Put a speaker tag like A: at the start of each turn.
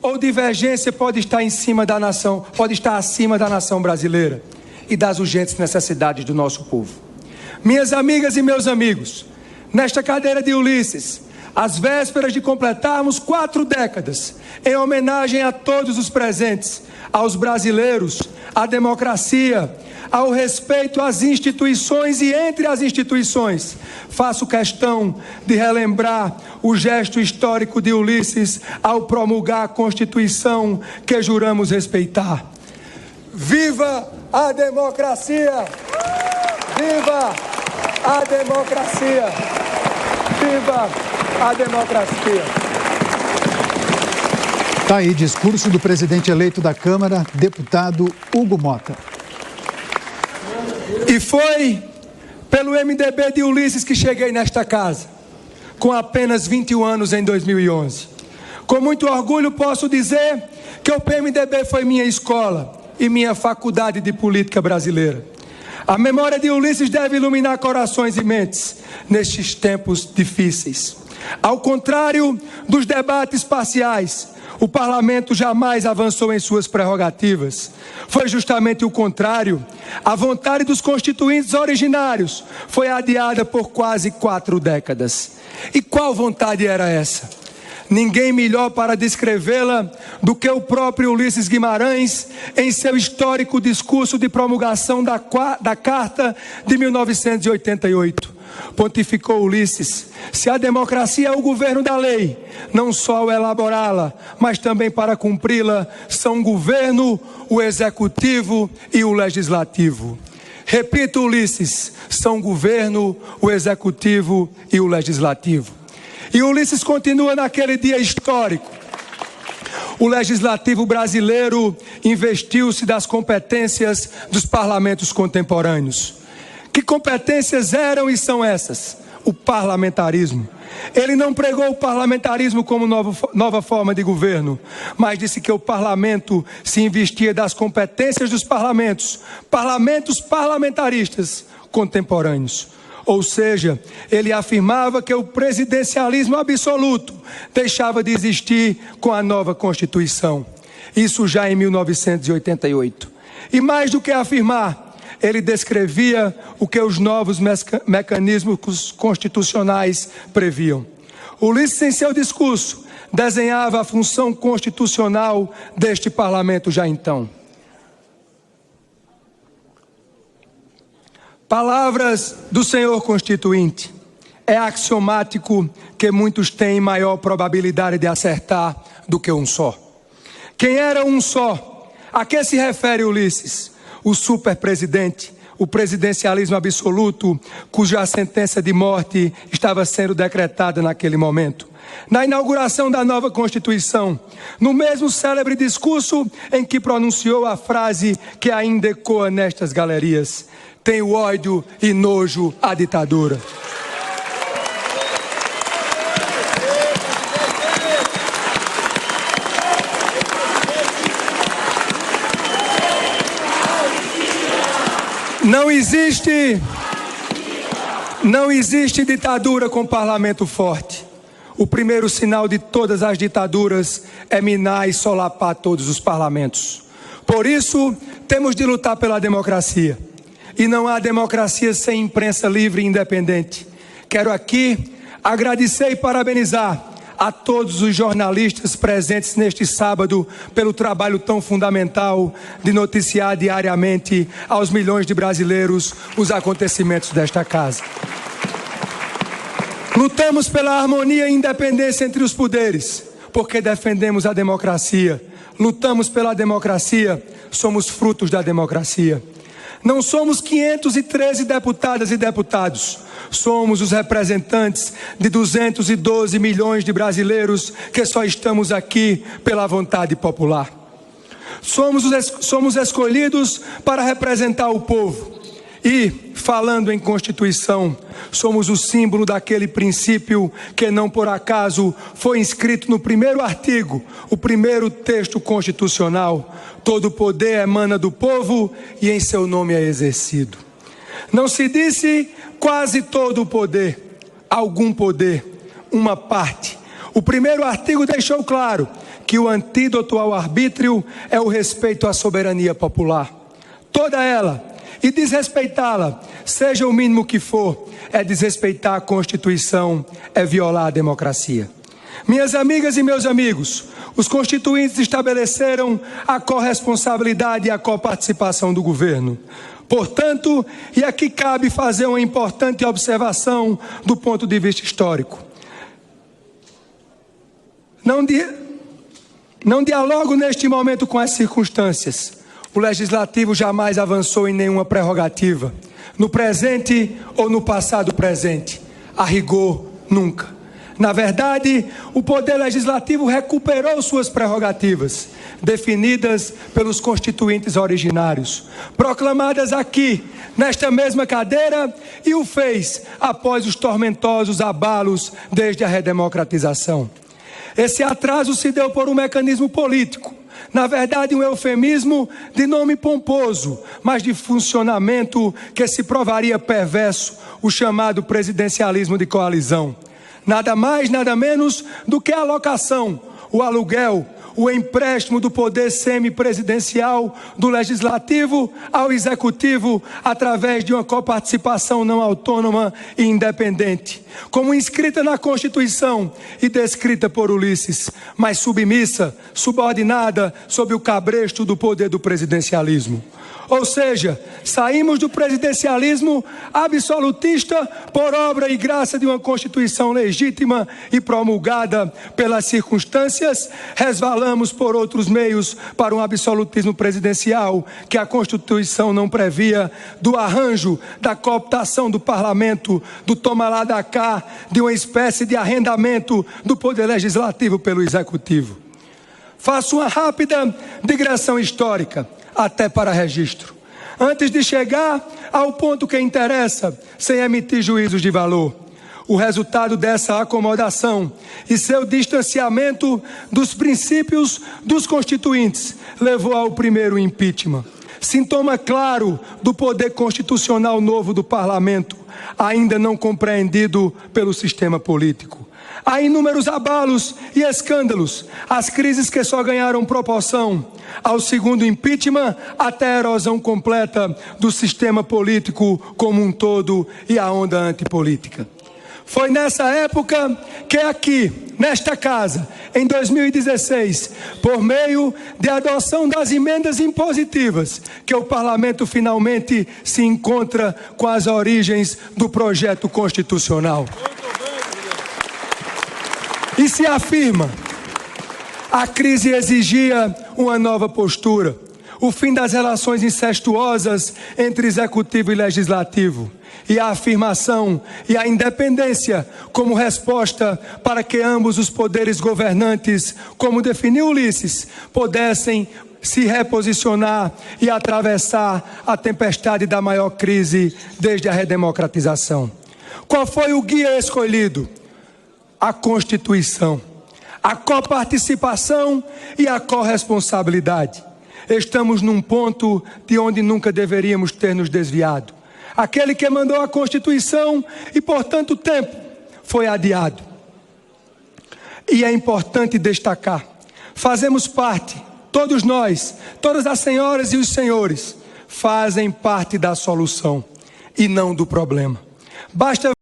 A: ou divergência pode estar acima da nação brasileira e das urgentes necessidades do nosso povo. Minhas amigas e meus amigos, nesta cadeira de Ulisses, às vésperas de completarmos 4 décadas, em homenagem a todos os presentes, aos brasileiros, à democracia, ao respeito às instituições e entre as instituições, faço questão de relembrar o gesto histórico de Ulisses ao promulgar a Constituição que juramos respeitar. Viva a democracia! Viva a democracia! Viva a democracia!
B: Tá aí, discurso do presidente eleito da Câmara, deputado Hugo Mota.
A: E foi pelo MDB de Ulisses que cheguei nesta casa, com apenas 21 anos em 2011. Com muito orgulho posso dizer que o PMDB foi minha escola e minha faculdade de política brasileira. A memória de Ulisses deve iluminar corações e mentes nestes tempos difíceis. Ao contrário dos debates parciais, o parlamento jamais avançou em suas prerrogativas. Foi justamente o contrário. A vontade dos constituintes originários foi adiada por quase 4 décadas. E qual vontade era essa? Ninguém melhor para descrevê-la do que o próprio Ulisses Guimarães em seu histórico discurso de promulgação da Carta de 1988. Pontificou Ulisses: se a democracia é o governo da lei, não só ao elaborá-la, mas também para cumpri-la, são o governo, o executivo e o legislativo. Repito, Ulisses, são o governo, o executivo e o legislativo. E Ulisses continua naquele dia histórico. O legislativo brasileiro investiu-se das competências dos parlamentos contemporâneos. Que competências eram e são essas? O parlamentarismo. Ele não pregou o parlamentarismo como nova forma de governo, mas disse que o parlamento se investia das competências dos parlamentos parlamentaristas contemporâneos. Ou seja, ele afirmava que o presidencialismo absoluto deixava de existir com a nova Constituição. Isso já em 1988. E mais do que afirmar, ele descrevia o que os novos mecanismos constitucionais previam. Ulisses, em seu discurso, desenhava a função constitucional deste parlamento já então. Palavras do senhor constituinte. É axiomático que muitos têm maior probabilidade de acertar do que um só. Quem era um só? A que se refere Ulisses? O superpresidente, o presidencialismo absoluto, cuja sentença de morte estava sendo decretada naquele momento. Na inauguração da nova Constituição, no mesmo célebre discurso em que pronunciou a frase que ainda ecoa nestas galerias: tenho ódio e nojo à ditadura. Não existe ditadura com parlamento forte. O primeiro sinal de todas as ditaduras é minar e solapar todos os parlamentos. Por isso, temos de lutar pela democracia. E não há democracia sem imprensa livre e independente. Quero aqui agradecer e parabenizar a todos os jornalistas presentes neste sábado pelo trabalho tão fundamental de noticiar diariamente aos milhões de brasileiros os acontecimentos desta casa. Lutamos pela harmonia e independência entre os poderes, porque defendemos a democracia. Lutamos pela democracia, somos frutos da democracia. Não somos 513 deputadas e deputados. Somos os representantes de 212 milhões de brasileiros que só estamos aqui pela vontade popular. Somos escolhidos para representar o povo. E, falando em Constituição, somos o símbolo daquele princípio que não por acaso foi inscrito no primeiro artigo, o primeiro texto constitucional. Todo poder emana do povo e em seu nome é exercido. Não se disse quase todo o poder, algum poder, uma parte. O primeiro artigo deixou claro que o antídoto ao arbítrio é o respeito à soberania popular. Toda ela, e desrespeitá-la, seja o mínimo que for, é desrespeitar a Constituição, é violar a democracia. Minhas amigas e meus amigos, os constituintes estabeleceram a corresponsabilidade e a coparticipação do governo. Portanto, e aqui cabe fazer uma importante observação do ponto de vista histórico. Não dialogo neste momento com as circunstâncias. O Legislativo jamais avançou em nenhuma prerrogativa, no presente ou no passado presente. A rigor, nunca. Na verdade, o Poder Legislativo recuperou suas prerrogativas, definidas pelos constituintes originários, proclamadas aqui, nesta mesma cadeira, e o fez após os tormentosos abalos desde a redemocratização. Esse atraso se deu por um mecanismo político, na verdade um eufemismo de nome pomposo, mas de funcionamento que se provaria perverso, o chamado presidencialismo de coalizão. Nada mais, nada menos do que a alocação, o aluguel, o empréstimo do poder semipresidencial do Legislativo ao Executivo através de uma coparticipação não autônoma e independente, como inscrita na Constituição e descrita por Ulisses, mas submissa, subordinada sob o cabresto do poder do presidencialismo. Ou seja, saímos do presidencialismo absolutista por obra e graça de uma Constituição legítima e promulgada pelas circunstâncias, resvalamos por outros meios para um absolutismo presidencial que a Constituição não previa, do arranjo, da cooptação do parlamento, do toma lá da cá, de uma espécie de arrendamento do poder legislativo pelo executivo. Faço uma rápida digressão histórica, até para registro, antes de chegar ao ponto que interessa, sem emitir juízos de valor. O resultado dessa acomodação e seu distanciamento dos princípios dos constituintes levou ao primeiro impeachment. Sintoma claro do poder constitucional novo do parlamento, ainda não compreendido pelo sistema político. Há inúmeros abalos e escândalos, as crises que só ganharam proporção ao segundo impeachment, até a erosão completa do sistema político como um todo e a onda antipolítica. Foi nessa época que aqui, nesta casa, em 2016, por meio de adoção das emendas impositivas, que o parlamento finalmente se encontra com as origens do projeto constitucional. E se afirma, a crise exigia uma nova postura, o fim das relações incestuosas entre executivo e legislativo, e a afirmação e a independência como resposta para que ambos os poderes governantes, como definiu Ulisses, pudessem se reposicionar e atravessar a tempestade da maior crise desde a redemocratização. Qual foi o guia escolhido? A Constituição, a coparticipação e a corresponsabilidade. Estamos num ponto de onde nunca deveríamos ter nos desviado. Aquele que mandou a Constituição e por tanto tempo foi adiado. E é importante destacar, fazemos parte, todos nós, todas as senhoras e os senhores, fazem parte da solução e não do problema. Basta